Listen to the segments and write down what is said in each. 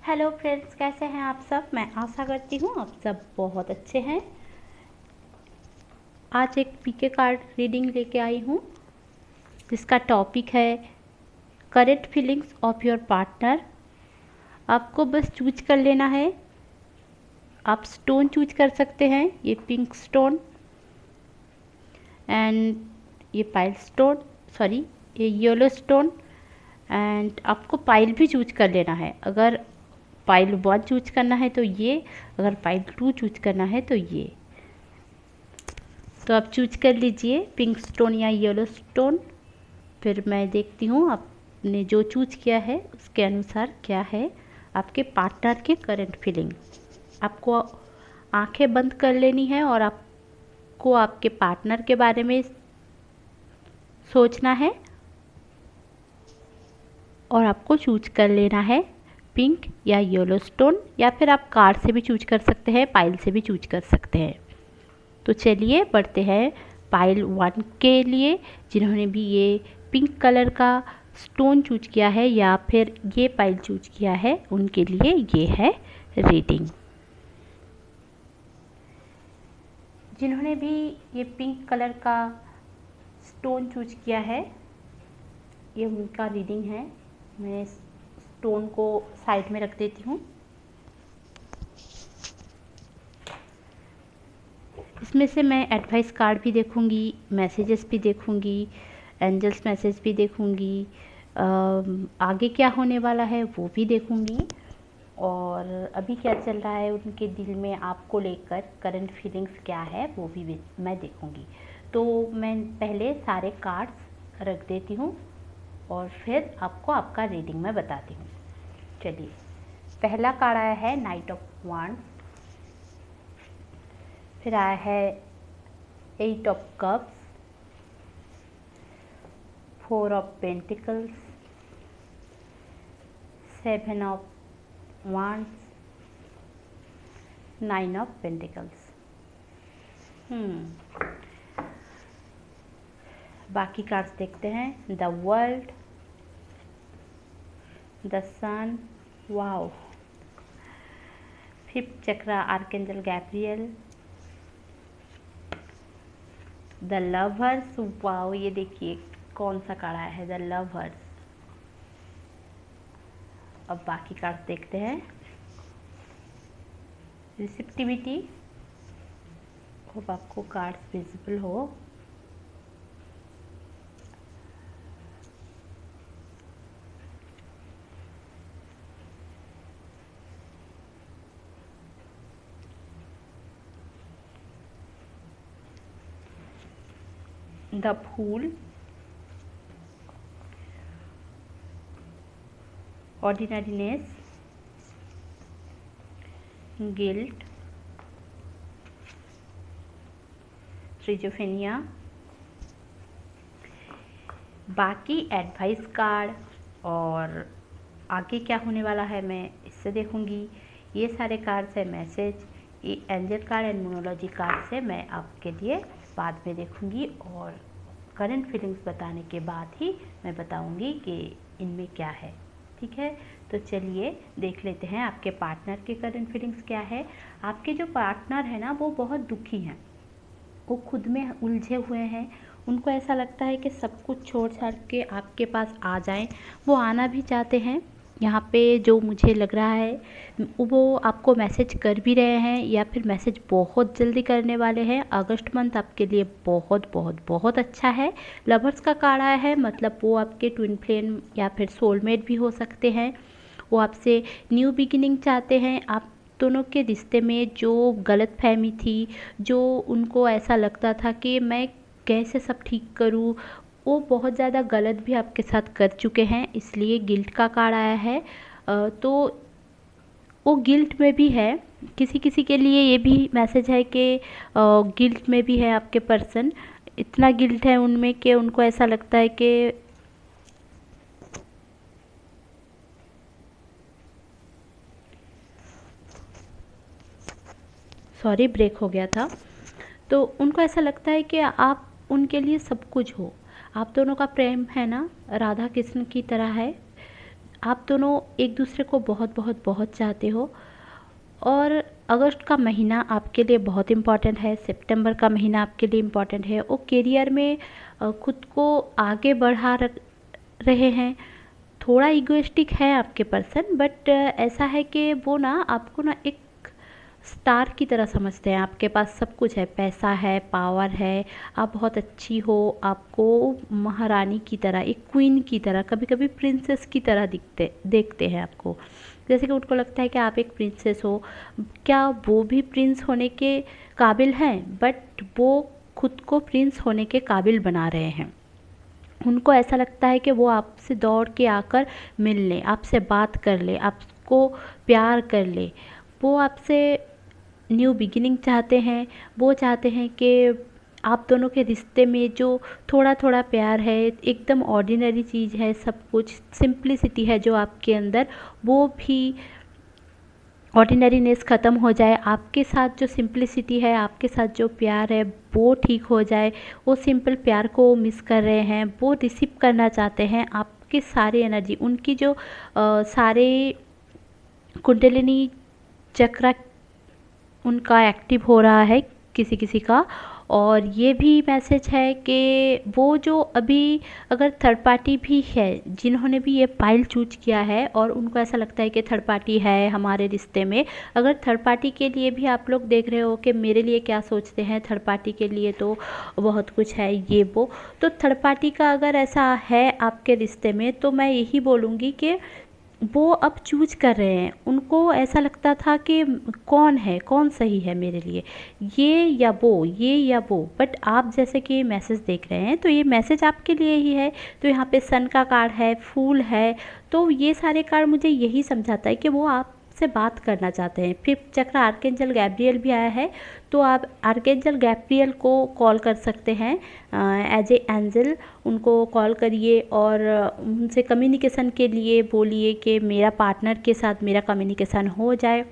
Hello friends, कैसे हैं आप सब। मैं आशा करती हूँ आप सब बहुत अच्छे हैं। आज एक पीके कार्ड रीडिंग लेके आई हूँ जिसका टॉपिक है current feelings of your partner. आपको बस चूज कर लेना है। आप स्टोन चूज कर सकते हैं, ये पिंक स्टोन एंड ये पाइल स्टोन, सॉरी ये येलो स्टोन। एंड आपको पाइल भी चूज कर लेना है। अगर पाइल 1 चूज करना है तो ये, अगर पाइल 2 चूज करना है तो ये। तो आप चूज कर लीजिए पिंक स्टोन या येलो स्टोन। फिर मैं देखती हूँ आपने जो चूज किया है उसके अनुसार क्या है आपके पार्टनर के करंट फीलिंग। आपको आंखें बंद कर लेनी है और आपको आपके पार्टनर के बारे में सोचना है और आपको चूज कर लेना है पिंक या येलो स्टोन, या फिर आप कार्ड से भी चूज कर सकते हैं, पाइल से भी चूज कर सकते हैं। तो चलिए बढ़ते हैं पाइल 1 के लिए। जिन्होंने भी ये पिंक कलर का स्टोन चूज किया है या फिर ये पाइल चूज किया है उनके लिए ये है रीडिंग। जिन्होंने भी ये पिंक कलर का स्टोन चूज किया है ये उनका रीडिंग है। मैं स्टोन को साइड में रख देती हूँ। इसमें से मैं एडवाइस कार्ड भी देखूंगी, मैसेजेस भी देखूंगी, एंजल्स मैसेज भी देखूंगी, आगे क्या होने वाला है वो भी देखूंगी, और अभी क्या चल रहा है उनके दिल में आपको लेकर, करंट फीलिंग्स क्या है वो भी मैं देखूंगी। तो मैं पहले सारे कार्ड्स रख देती हूँ और फिर आपको आपका रीडिंग में बताती हूँ। चलिए, पहला कार्ड आया है नाइट ऑफ वांड्स, फिर आया है 8 of cups, 4 of pentacles, 7 of wands, 9 of pentacles. बाकी कार्ड्स देखते हैं। The world, the sun, wow, 5th chakra archangel Gabriel, the lovers, wow ये देखिए कौन सा कार्ड आया है, द लवर्स। अब बाकी कार्ड्स देखते हैं। रिसेप्टिविटी, होप आपको कार्ड्स विजिबल हो। द फूल, ऑर्डिनरीनेस, गिल्ट, ट्रिजोफेनिया। बाकी एडवाइस कार्ड और आगे क्या होने वाला है मैं इससे देखूंगी। ये सारे कार्ड्स है मैसेज, ये एंजल कार्ड एंड मोनोलॉजी कार्ड से मैं आपके लिए बाद में देखूंगी, और करंट फीलिंग्स बताने के बाद ही मैं बताऊंगी कि इनमें क्या है। ठीक है, तो चलिए देख लेते हैं आपके पार्टनर के करंट फीलिंग्स क्या है। आपके जो पार्टनर है ना वो बहुत दुखी हैं, वो खुद में उलझे हुए हैं। उनको ऐसा लगता है कि सब कुछ छोड़ छाड़ के आपके पास आ जाएं। वो आना भी चाहते हैं यहाँ पे, जो मुझे लग रहा है वो आपको मैसेज कर भी रहे हैं या फिर मैसेज बहुत जल्दी करने वाले हैं। अगस्त मंथ आपके लिए बहुत बहुत बहुत अच्छा है। लवर्स का कार्ड आया है, मतलब वो आपके ट्विन फ्लेम या फिर सोलमेट भी हो सकते हैं। वो आपसे न्यू बिगिनिंग चाहते हैं। आप दोनों के रिश्ते में जो गलतफहमी थी, जो उनको ऐसा लगता था कि मैं कैसे सब ठीक करूं, वो बहुत ज़्यादा गलत भी आपके साथ कर चुके हैं, इसलिए गिल्ट का कार्ड आया है। तो वो गिल्ट में भी है। किसी किसी के लिए ये भी मैसेज है कि गिल्ट में भी है आपके पर्सन। इतना गिल्ट है उनमें कि उनको ऐसा लगता है कि सॉरी ब्रेक हो गया था। तो उनको ऐसा लगता है कि आप उनके लिए सब कुछ हो। आप दोनों का प्रेम है ना राधा कृष्ण की तरह है। आप दोनों एक दूसरे को बहुत बहुत बहुत चाहते हो। और अगस्त का महीना आपके लिए बहुत इम्पॉर्टेंट है, सितंबर का महीना आपके लिए इम्पॉर्टेंट है। वो करियर में खुद को आगे बढ़ा रहे हैं। थोड़ा इगोइस्टिक है आपके पर्सन, बट ऐसा है कि वो ना आपको ना एक स्टार की तरह समझते हैं। आपके पास सब कुछ है, पैसा है, पावर है, आप बहुत अच्छी हो, आपको महारानी की तरह, एक क्वीन की तरह, कभी कभी प्रिंसेस की तरह देखते हैं आपको। जैसे कि उनको लगता है कि आप एक प्रिंसेस हो। क्या वो भी प्रिंस होने के काबिल हैं, बट वो खुद को प्रिंस होने के काबिल बना रहे हैं। उनको ऐसा लगता है कि वो आपसे दौड़ के आकर मिल लें, आपसे बात कर ले, आपको प्यार कर ले। वो आपसे न्यू बिगिनिंग चाहते हैं। वो चाहते हैं कि आप दोनों के रिश्ते में जो थोड़ा थोड़ा प्यार है, एकदम ऑर्डिनरी चीज़ है, सब कुछ सिंप्लिसिटी है जो आपके अंदर, वो भी ऑर्डिनरीनेस ख़त्म हो जाए। आपके साथ जो सिंप्लिसिटी है, आपके साथ जो प्यार है, वो ठीक हो जाए। वो सिंपल प्यार को मिस कर रहे हैं, वो रिसीव करना चाहते हैं आपकी सारी एनर्जी, उनकी जो सारे कुंडलिनी चक्र उनका एक्टिव हो रहा है किसी किसी का। और ये भी मैसेज है कि वो जो अभी अगर थर्ड पार्टी भी है, जिन्होंने भी ये पाइल चूज किया है और उनको ऐसा लगता है कि थर्ड पार्टी है हमारे रिश्ते में, अगर थर्ड पार्टी के लिए भी आप लोग देख रहे हो कि मेरे लिए क्या सोचते हैं, थर्ड पार्टी के लिए तो बहुत कुछ है ये वो, तो थर्ड पार्टी का अगर ऐसा है आपके रिश्ते में, तो मैं यही बोलूँगी कि वो अब चूज कर रहे हैं। उनको ऐसा लगता था कि कौन है, कौन सही है मेरे लिए, ये या वो, बट आप जैसे कि मैसेज देख रहे हैं तो ये मैसेज आपके लिए ही है। तो यहाँ पे सन का कार्ड है, फूल है, तो ये सारे कार्ड मुझे यही समझाता है कि वो आपसे बात करना चाहते हैं। फिर चक्र आर्कएंजल गैब्रियल भी आया है, तो आप आर्कएंजल गैब्रियल को कॉल कर सकते हैं एज ए एंजल। उनको कॉल करिए और उनसे कम्युनिकेशन के लिए बोलिए कि मेरा पार्टनर के साथ मेरा कम्युनिकेशन हो जाए।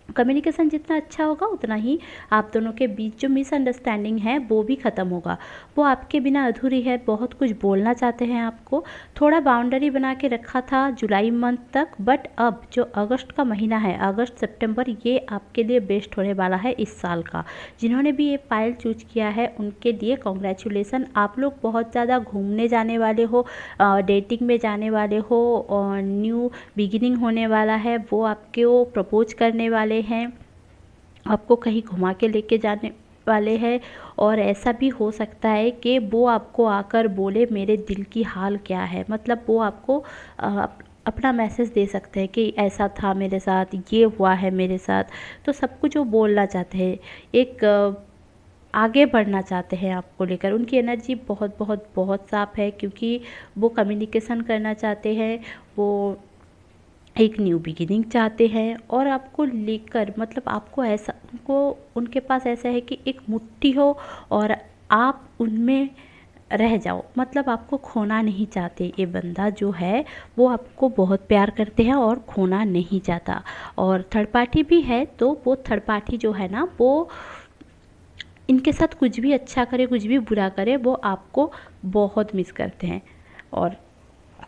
कम्युनिकेशन जितना अच्छा होगा उतना ही आप दोनों के बीच जो मिसअंडरस्टैंडिंग है वो भी ख़त्म होगा। वो आपके बिना अधूरी है, बहुत कुछ बोलना चाहते हैं आपको। थोड़ा बाउंड्री बना के रखा था जुलाई मंथ तक, बट अब जो अगस्त का महीना है, अगस्त सितंबर, ये आपके लिए बेस्ट होने वाला है इस साल का। जिन्होंने भी ये पाइल चूज किया है उनके लिए कॉन्ग्रेचुलेसन। आप लोग बहुत ज़्यादा घूमने जाने वाले हो, डेटिंग में जाने वाले हो, और न्यू बिगिनिंग होने वाला है। वो आपके वो प्रपोज करने वाले हैं, आपको कहीं घुमा के लेके जाने वाले हैं। और ऐसा भी हो सकता है कि वो आपको आकर बोले मेरे दिल की हाल क्या है, मतलब वो आपको अपना मैसेज दे सकते हैं कि ऐसा था मेरे साथ, ये हुआ है मेरे साथ। तो सब कुछ वो बोलना चाहते हैं, एक आगे बढ़ना चाहते हैं आपको लेकर। उनकी एनर्जी बहुत बहुत बहुत साफ है, क्योंकि वो कम्युनिकेशन करना चाहते हैं, वो एक न्यू बिगिनिंग चाहते हैं। और आपको लेकर, मतलब आपको ऐसा, उनके पास ऐसा है कि एक मुट्ठी हो और आप उनमें रह जाओ, मतलब आपको खोना नहीं चाहते। ये बंदा जो है वो आपको बहुत प्यार करते हैं और खोना नहीं चाहता। और थर्ड पार्टी भी है, तो वो थर्ड पार्टी जो है ना, वो इनके साथ कुछ भी अच्छा करे कुछ भी बुरा करे, वो आपको बहुत मिस करते हैं और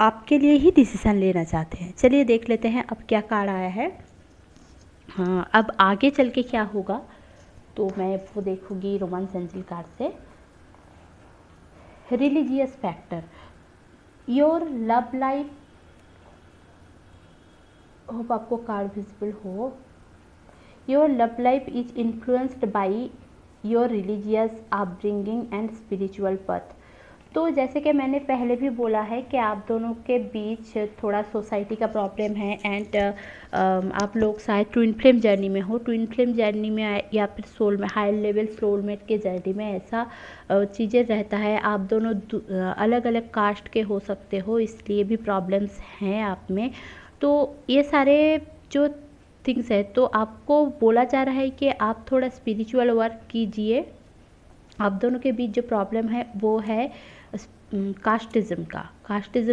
आपके लिए ही डिसीज़न लेना चाहते हैं। चलिए देख लेते हैं अब क्या कार्ड आया है। हाँ, अब आगे चल के क्या होगा तो मैं वो देखूंगी रोमांस एंजल कार्ड से। Religious factor, your love life, hope आपको कार्ड विजिबल हो। Your love life is influenced by your religious upbringing and spiritual पथ। तो जैसे कि मैंने पहले भी बोला है कि आप दोनों के बीच थोड़ा सोसाइटी का प्रॉब्लम है, एंड आप लोग शायद ट्विन फ्लेम जर्नी में हो। ट्विन फ्लेम जर्नी में या फिर सोल में, हाई लेवल सोलमेट के जर्नी में ऐसा चीज़ें रहता है। आप दोनों अलग अलग कास्ट के हो सकते हो, इसलिए भी प्रॉब्लम्स हैं आप में। तो ये सारे जो थिंग्स है, तो आपको बोला जा रहा है कि आप थोड़ा स्पिरिचुअल वर्क कीजिए। आप दोनों के बीच जो प्रॉब्लम है वो है कास्टिज़म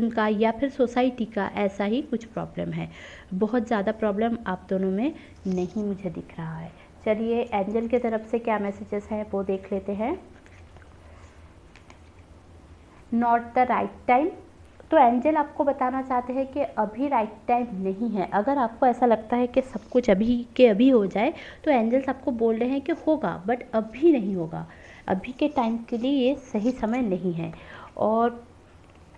का या फिर सोसाइटी का, ऐसा ही कुछ प्रॉब्लम है। बहुत ज़्यादा प्रॉब्लम आप दोनों में नहीं मुझे दिख रहा है। चलिए एंजल की तरफ से क्या मैसेजेस हैं वो देख लेते हैं। नॉट द राइट टाइम, तो एंजल आपको बताना चाहते हैं कि अभी राइट टाइम नहीं है। अगर आपको ऐसा लगता है कि सब कुछ अभी के अभी हो जाए, तो एंजल्स आपको बोल रहे हैं कि होगा, बट अभी नहीं होगा। अभी के टाइम के लिए ये सही समय नहीं है। और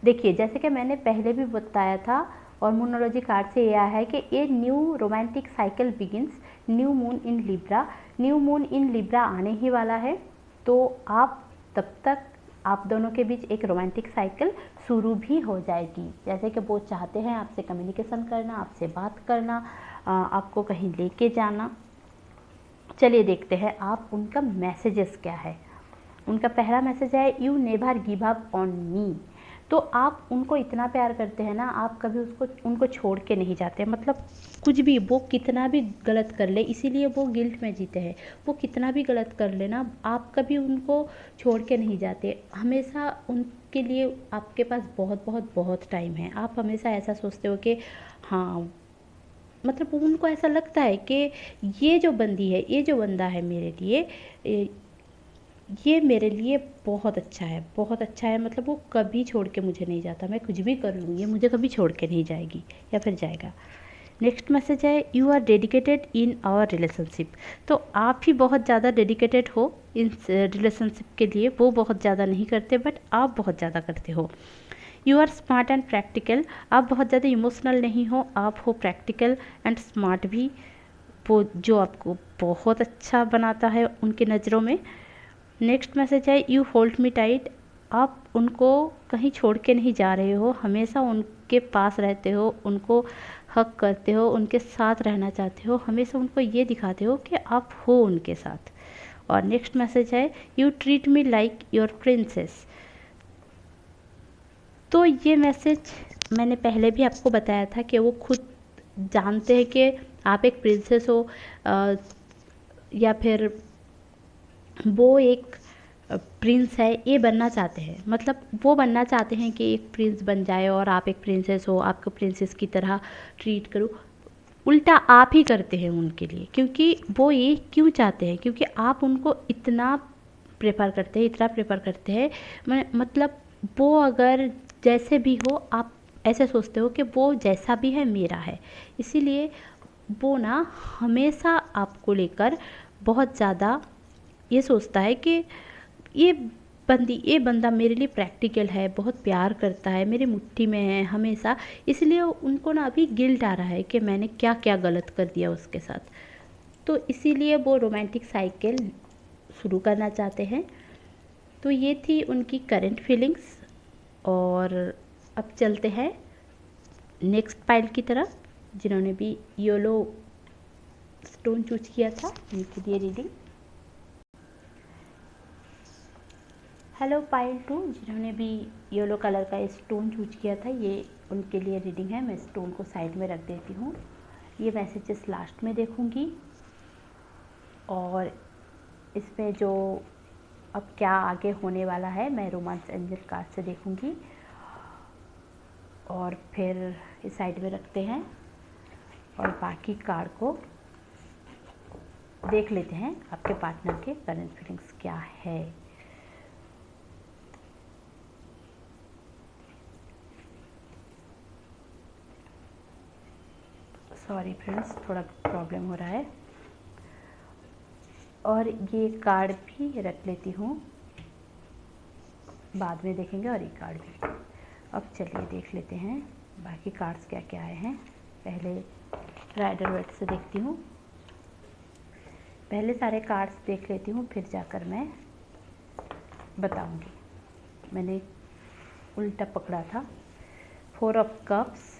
देखिए, जैसे कि मैंने पहले भी बताया था, और मूनोलॉजी कार्ड से यह है कि a new romantic cycle begins, new moon in Libra. New moon in Libra आने ही वाला है, तो आप तब तक आप दोनों के बीच एक रोमांटिक साइकिल शुरू भी हो जाएगी। जैसे कि वो चाहते हैं आपसे कम्युनिकेशन करना, आपसे बात करना, आपको कहीं लेके जाना। चलिए देखते हैं आप उनका मैसेजेस क्या है। उनका पहला मैसेज है, you never give up on me. तो आप उनको इतना प्यार करते हैं ना, आप कभी उनको छोड़ के नहीं जाते। मतलब कुछ भी, वो कितना भी गलत कर ले, इसीलिए वो गिल्ट में जीते हैं। वो कितना भी गलत कर लेना, आप कभी उनको छोड़ के नहीं जाते। हमेशा उनके लिए आपके पास बहुत बहुत बहुत टाइम है। आप हमेशा ऐसा सोचते हो कि हाँ, मतलब उनको ऐसा लगता है कि ये जो बंदी है, ये जो बंदा है मेरे लिए, ये मेरे लिए बहुत अच्छा है, बहुत अच्छा है। मतलब वो कभी छोड़ के मुझे नहीं जाता। मैं कुछ भी कर लूँ, ये मुझे कभी छोड़ के नहीं जाएगी या फिर जाएगा। नेक्स्ट मैसेज है, you are dedicated in our relationship. तो आप ही बहुत ज़्यादा डेडिकेटेड हो इन रिलेशनशिप के लिए। वो बहुत ज़्यादा नहीं करते, बट आप बहुत ज़्यादा करते हो। You are smart and practical. आप बहुत ज़्यादा इमोशनल नहीं हो, आप हो प्रैक्टिकल एंड स्मार्ट भी। वो जो आपको बहुत अच्छा बनाता है उनकी नज़रों में। नेक्स्ट मैसेज है, यू होल्ड मी टाइट। आप उनको कहीं छोड़ के नहीं जा रहे हो, हमेशा उनके पास रहते हो, उनको हक करते हो, उनके साथ रहना चाहते हो, हमेशा उनको ये दिखाते हो कि आप हो उनके साथ। और नेक्स्ट मैसेज है, you treat me like your princess. तो ये मैसेज मैंने पहले भी आपको बताया था कि वो खुद जानते हैं कि आप एक प्रिंसेस हो, या फिर वो एक प्रिंस है, ये बनना चाहते हैं। मतलब वो बनना चाहते हैं कि एक प्रिंस बन जाए और आप एक प्रिंसेस हो, आपको प्रिंसेस की तरह ट्रीट करो। उल्टा आप ही करते हैं उनके लिए, क्योंकि वो ये क्यों चाहते हैं, क्योंकि आप उनको इतना प्रेफर करते हैं, इतना प्रेफर करते हैं। मतलब वो अगर जैसे भी हो, आप ऐसे सोचते हो कि वो जैसा भी है मेरा है। इसीलिए वो ना हमेशा आपको लेकर बहुत ज़्यादा ये सोचता है कि ये ये बंदा मेरे लिए प्रैक्टिकल है, बहुत प्यार करता है, मेरी मुट्ठी में है हमेशा। इसलिए उनको ना अभी गिल्ट आ रहा है कि मैंने क्या क्या गलत कर दिया उसके साथ। तो इसीलिए वो रोमांटिक साइकिल शुरू करना चाहते हैं। तो ये थी उनकी करंट फीलिंग्स। और अब चलते हैं नेक्स्ट पाइल की तरफ, जिन्होंने भी येलो स्टोन चूज किया था, उनके लिए रीडिंग। हेलो पाइल 2, जिन्होंने भी येलो कलर का स्टोन चूज किया था, ये उनके लिए रीडिंग है। मैं स्टोन को साइड में रख देती हूँ। ये मैसेजेस लास्ट में देखूँगी, और इसमें जो अब क्या आगे होने वाला है मैं रोमांस एंजल कार्ड से देखूँगी। और फिर इस साइड में रखते हैं और बाकी कार्ड को देख लेते हैं। आपके पार्टनर के करंट फीलिंग्स क्या है। सॉरी फ्रेंड्स, थोड़ा प्रॉब्लम हो रहा है। और ये कार्ड भी रख लेती हूँ, बाद में देखेंगे, और ये कार्ड भी। अब चलिए देख लेते हैं बाकी कार्ड्स क्या क्या आए हैं। पहले राइडर वेट से देखती हूँ, पहले सारे कार्ड्स देख लेती हूँ, फिर जाकर मैं बताऊँगी। मैंने उल्टा पकड़ा था। 4 of cups,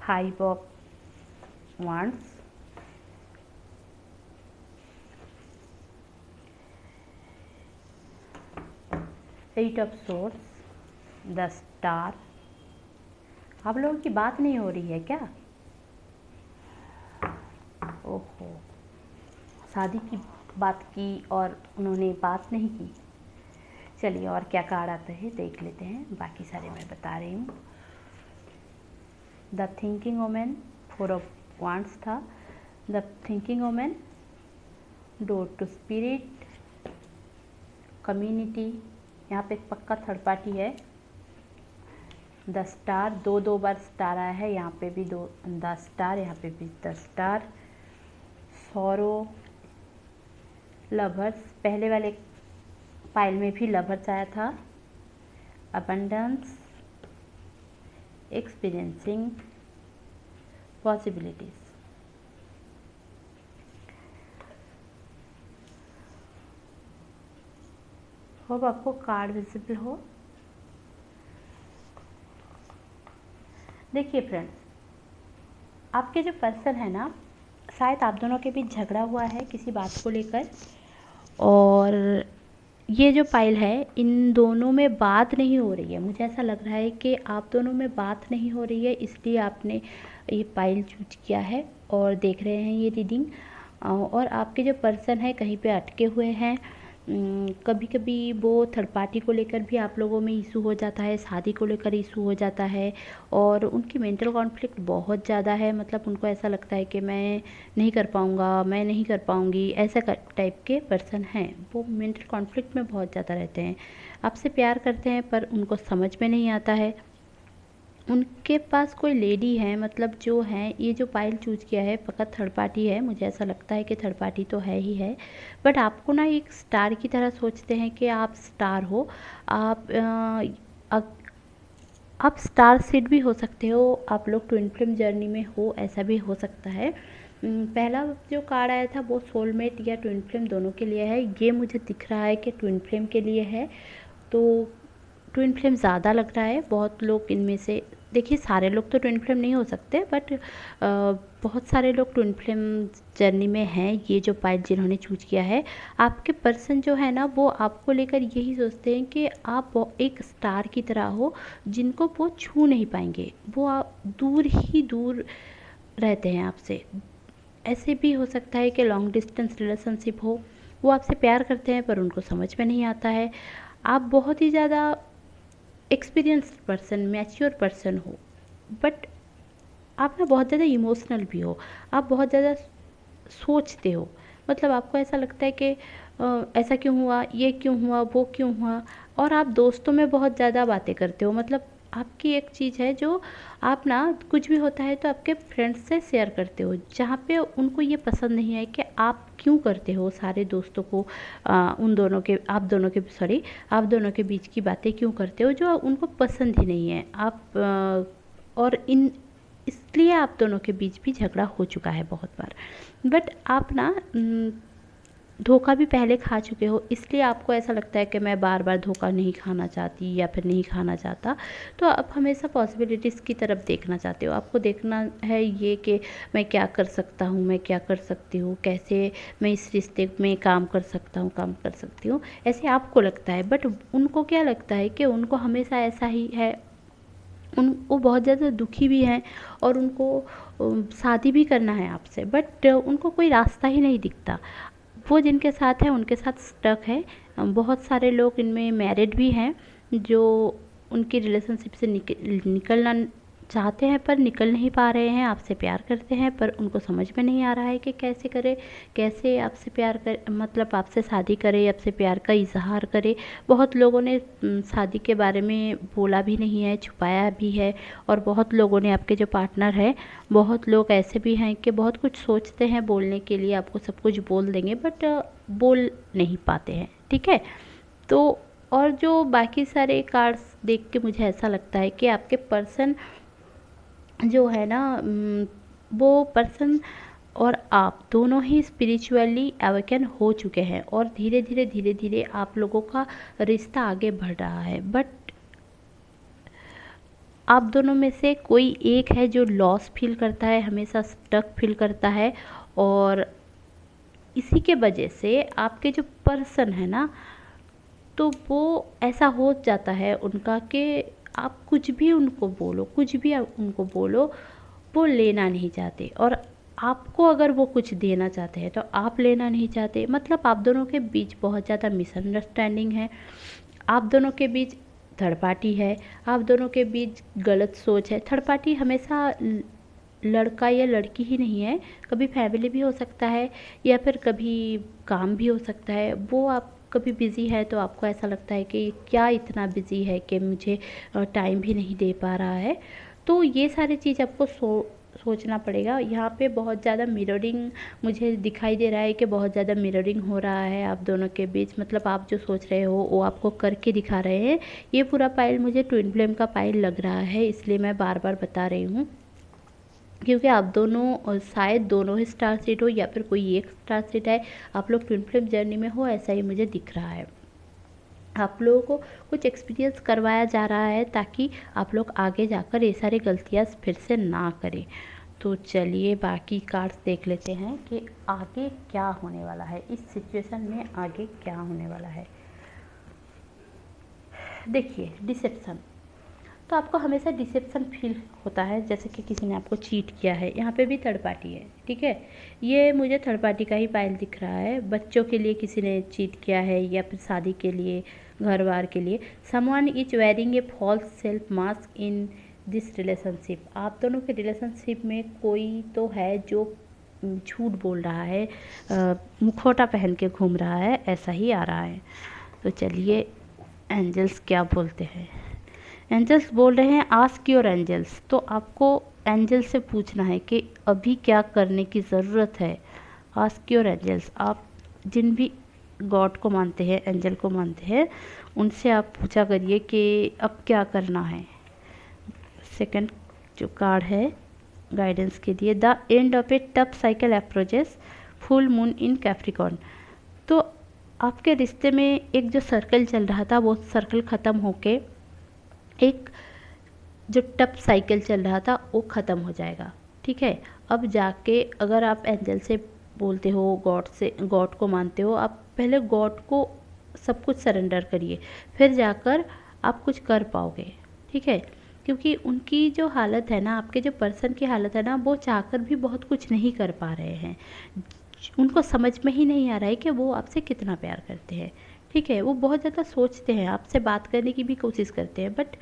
5 of wands, 8 of swords, the star. आप लोगों की बात नहीं हो रही है क्या? ओहो, शादी की बात की और उन्होंने बात नहीं की। चलिए और क्या कार्ड आता है देख लेते हैं, बाकी सारे मैं बता रही हूँ। The thinking women, 4 of wands था। The thinking women, door to spirit, community, यहाँ पे पक्का थर्ड पार्टी है। द स्टार, दो बार स्टार आया है, यहाँ पे भी दो द स्टार, यहाँ पे भी द स्टार। सॉरो, लवर्स, पहले वाले पाइल में भी लवर्स आया था। Abundance, experiencing, possibilities. होप आपको कार्ड विजिबल हो। देखिए फ्रेंड्स, आपके जो पर्सन है ना, शायद आप दोनों के बीच झगड़ा हुआ है किसी बात को लेकर, और ये जो पाइल है इन दोनों में बात नहीं हो रही है। मुझे ऐसा लग रहा है कि आप दोनों में बात नहीं हो रही है, इसलिए आपने ये पाइल चूज किया है और देख रहे हैं ये रीडिंग। और आपके जो पर्सन है कहीं पे अटके हुए हैं। कभी कभी वो थर्ड पार्टी को लेकर भी आप लोगों में इशू हो जाता है, शादी को लेकर इशू हो जाता है, और उनकी मेंटल कॉन्फ्लिक्ट बहुत ज़्यादा है। मतलब उनको ऐसा लगता है कि मैं नहीं कर पाऊँगा, मैं नहीं कर पाऊँगी, ऐसा टाइप के पर्सन हैं। वो मेंटल कॉन्फ्लिक्ट में बहुत ज़्यादा रहते हैं, आपसे प्यार करते हैं पर उनको समझ में नहीं आता है। उनके पास कोई लेडी है, मतलब जो है, ये जो पाइल चूज किया है फ़कत थर्ड पार्टी है। मुझे ऐसा लगता है कि थर्ड पार्टी तो है ही है, बट आपको ना एक स्टार की तरह सोचते हैं कि आप स्टार हो। आप स्टार सीड भी हो सकते हो, आप लोग ट्विन फ्लेम जर्नी में हो, ऐसा भी हो सकता है। पहला जो कार्ड आया था वो सोलमेट या ट्विन फ्लेम दोनों के लिए है। ये मुझे दिख रहा है कि ट्विन फ्लेम के लिए है, तो ट्विन फ्लेम ज़्यादा लग रहा है। बहुत लोग इनमें से, देखिए सारे लोग तो ट्विन फ्लेम नहीं हो सकते, बट बहुत सारे लोग ट्विन फ्लेम जर्नी में हैं। ये जो पाइल जिन्होंने चूज किया है, आपके पर्सन जो है ना, वो आपको लेकर यही सोचते हैं कि आप एक स्टार की तरह हो जिनको वो छू नहीं पाएंगे। वो आप दूर ही दूर रहते हैं आपसे। ऐसे भी हो सकता है कि लॉन्ग डिस्टेंस रिलेशनशिप हो, वो आपसे प्यार करते हैं पर उनको समझ में नहीं आता है। आप बहुत ही ज़्यादा एक्सपीरियंस्ड पर्सन, मैच्योर पर्सन हो, बट आप ना बहुत ज़्यादा इमोशनल भी हो। आप बहुत ज़्यादा सोचते हो, मतलब आपको ऐसा लगता है कि ऐसा क्यों हुआ, ये क्यों हुआ, वो क्यों हुआ। और आप दोस्तों में बहुत ज़्यादा बातें करते हो। मतलब आपकी एक चीज़ है जो आप ना, कुछ भी होता है तो आपके फ्रेंड्स से शेयर करते हो, जहाँ पे उनको ये पसंद नहीं है कि आप क्यों करते हो सारे दोस्तों को उन दोनों के, आप दोनों के बीच की बातें क्यों करते हो जो उनको पसंद ही नहीं है। और इसलिए आप दोनों के बीच भी झगड़ा हो चुका है बहुत बार। बट आप ना धोखा भी पहले खा चुके हो, इसलिए आपको ऐसा लगता है कि मैं बार बार धोखा नहीं खाना चाहती या फिर नहीं खाना चाहता। तो आप हमेशा पॉसिबिलिटीज़ की तरफ देखना चाहते हो। आपको देखना है ये कि मैं क्या कर सकता हूँ, मैं क्या कर सकती हूँ, कैसे मैं इस रिश्ते में काम कर सकता हूँ, काम कर सकती हूँ, ऐसे आपको लगता है। बट उनको क्या लगता है कि उनको हमेशा ऐसा ही है। वो बहुत ज़्यादा दुखी भी हैं और उनको शादी भी करना है आपसे, बट उनको कोई रास्ता ही नहीं दिखता। वो जिनके साथ है उनके साथ स्टक है। बहुत सारे लोग इनमें मैरिड भी हैं जो उनकी रिलेशनशिप से निकलना चाहते हैं पर निकल नहीं पा रहे हैं। आपसे प्यार करते हैं पर उनको समझ में नहीं आ रहा है कि कैसे करे, कैसे आपसे प्यार कर, मतलब आपसे शादी करे, आपसे प्यार का इजहार करे। बहुत लोगों ने शादी के बारे में बोला भी नहीं है, छुपाया भी है। और बहुत लोगों ने, आपके जो पार्टनर है, बहुत लोग ऐसे भी हैं कि बहुत कुछ सोचते हैं बोलने के लिए, आपको सब कुछ बोल देंगे बट बोल नहीं पाते हैं, ठीक है। तो और जो बाकी सारे कार्ड्स देख के मुझे ऐसा लगता है कि आपके पर्सन जो है ना, वो पर्सन और आप दोनों ही स्पिरिचुअली अवेकन हो चुके हैं और धीरे धीरे आप लोगों का रिश्ता आगे बढ़ रहा है। बट आप दोनों में से कोई एक है जो लॉस फील करता है, हमेशा स्टक फील करता है, और इसी के वजह से आपके जो पर्सन है ना, तो वो ऐसा हो जाता है उनका कि आप कुछ भी उनको बोलो, कुछ भी आप उनको बोलो, वो लेना नहीं चाहते। और आपको अगर वो कुछ देना चाहते हैं तो आप लेना नहीं चाहते। मतलब आप दोनों के बीच बहुत ज़्यादा मिसअंडरस्टैंडिंग है, आप दोनों के बीच थर्ड पार्टी है, आप दोनों के बीच गलत सोच है। थर्ड पार्टी हमेशा लड़का या लड़की ही नहीं है, कभी फैमिली भी हो सकता है या फिर कभी काम भी हो सकता है। वो आप कभी बिज़ी है तो आपको ऐसा लगता है कि क्या इतना बिज़ी है कि मुझे टाइम भी नहीं दे पा रहा है। तो ये सारी चीज़ आपको सोचना पड़ेगा। यहाँ पे बहुत ज़्यादा मिररिंग मुझे दिखाई दे रहा है कि बहुत ज़्यादा मिररिंग हो रहा है आप दोनों के बीच, मतलब आप जो सोच रहे हो वो आपको करके दिखा रहे हैं। ये पूरा पाइल मुझे ट्विन फ्लेम का पाइल लग रहा है, इसलिए मैं बार बार बता रही हूँ, क्योंकि आप दोनों शायद दोनों ही स्टार सीड हो या फिर कोई एक स्टार सीड है, आप लोग ट्विन फ्लेम जर्नी में हो, ऐसा ही मुझे दिख रहा है। आप लोगों को कुछ एक्सपीरियंस करवाया जा रहा है ताकि आप लोग आगे जाकर ये सारी गलतियाँ फिर से ना करें। तो चलिए बाकी कार्ड्स देख लेते हैं कि आगे क्या होने वाला है, इस सिचुएशन में आगे क्या होने वाला है। देखिए डिसेप्शन, तो आपको हमेशा डिसेप्शन फील होता है, जैसे कि किसी ने आपको चीट किया है। यहाँ पे भी थर्ड पार्टी है, ठीक है, ये मुझे थर्ड पार्टी का ही पाइल दिख रहा है। बच्चों के लिए किसी ने चीट किया है या फिर शादी के लिए, घर बार के लिए। Someone is wearing a false self mask in this relationship. आप दोनों के रिलेशनशिप में कोई तो है जो झूठ बोल रहा है, मुखौटा पहन के घूम रहा है, ऐसा ही आ रहा है। तो चलिए एंजल्स क्या बोलते हैं। एंजल्स बोल रहे हैं आस्क योर एंजल्स। तो आपको एंजल से पूछना है कि अभी क्या करने की ज़रूरत है। आस्क योर एंजल्स, आप जिन भी गॉड को मानते हैं, एंजल को मानते हैं, उनसे आप पूछा करिए कि अब क्या करना है। सेकंड जो कार्ड है गाइडेंस के लिए, the end of A tough cycle approaches full moon in Capricorn. तो आपके रिश्ते में एक जो सर्कल चल रहा था वो सर्कल ख़त्म होके एक जो टफ साइकिल चल रहा था वो ख़त्म हो जाएगा, ठीक है। अब जाके अगर आप एंजल से बोलते हो, गॉड से, गॉड को मानते हो, आप पहले गॉड को सब कुछ सरेंडर करिए, फिर जाकर आप कुछ कर पाओगे, ठीक है। क्योंकि उनकी जो हालत है ना, आपके जो पर्सन की हालत है ना, वो चाहकर भी बहुत कुछ नहीं कर पा रहे हैं। उनको समझ में ही नहीं आ रहा है कि वो आपसे कितना प्यार करते हैं, ठीक है। वो बहुत ज़्यादा सोचते हैं, आपसे बात करने की भी कोशिश करते हैं, बट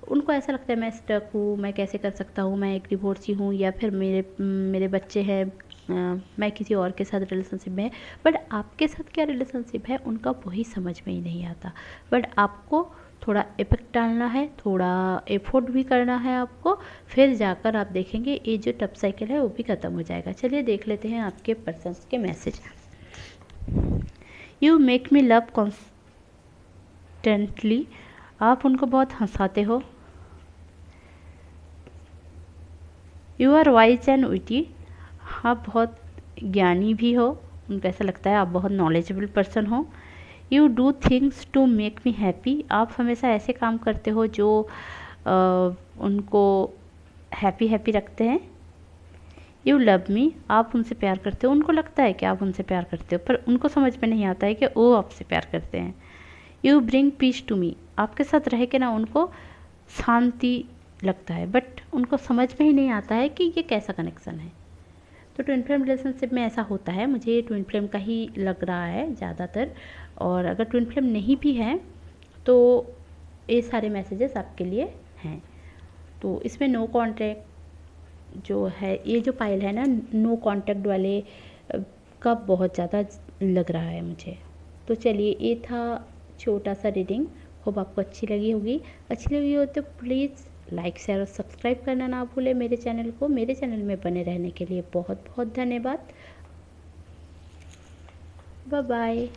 उनको ऐसा लगता है मैं स्टक हूँ, मैं कैसे कर सकता हूँ, मैं एक डिवोर्सी हूँ या फिर मेरे बच्चे हैं, मैं किसी और के साथ रिलेशनशिप में है। बट आपके साथ क्या रिलेशनशिप है उनका वही समझ में ही नहीं आता। बट आपको थोड़ा इफेक्ट डालना है, थोड़ा एफर्ट भी करना है आपको, फिर जाकर आप देखेंगे ये जो टफ साइकिल है वो भी ख़त्म हो जाएगा। चलिए देख लेते हैं आपके पर्सन्स के मैसेज। You make me love constantly, आप उनको बहुत हंसाते हो। You are wise and witty, आप बहुत ज्ञानी भी हो, उनको ऐसा लगता है आप बहुत नॉलेजेबल पर्सन हो। You do things to make me happy, आप हमेशा ऐसे काम करते हो जो उनको हैप्पी हैप्पी रखते हैं। यू लव मी, आप उनसे प्यार करते हो, उनको लगता है कि आप उनसे प्यार करते हो, पर उनको समझ में नहीं आता है कि वो आपसे प्यार करते हैं। You bring peace to me, आपके साथ रह के ना उनको शांति लगता है, बट उनको समझ में ही नहीं आता है कि ये कैसा कनेक्शन है। तो ट्विन फ्लेम रिलेशनशिप में ऐसा होता है, मुझे ये ट्विन फ्लेम का ही लग रहा है ज़्यादातर। और अगर ट्विन फ्लेम नहीं भी है तो ये सारे मैसेजेस आपके लिए हैं। तो इसमें नो कॉन्टैक्ट जो है, ये जो पाइल है ना, नो कॉन्टैक्ट वाले का बहुत ज़्यादा लग रहा है मुझे। तो चलिए ये था छोटा सा रीडिंग, होप आपको अच्छी लगी होगी। अच्छी लगी हो तो प्लीज़ लाइक शेयर और सब्सक्राइब करना ना भूलें मेरे चैनल को। मेरे चैनल में बने रहने के लिए बहुत बहुत धन्यवाद। Bye bye.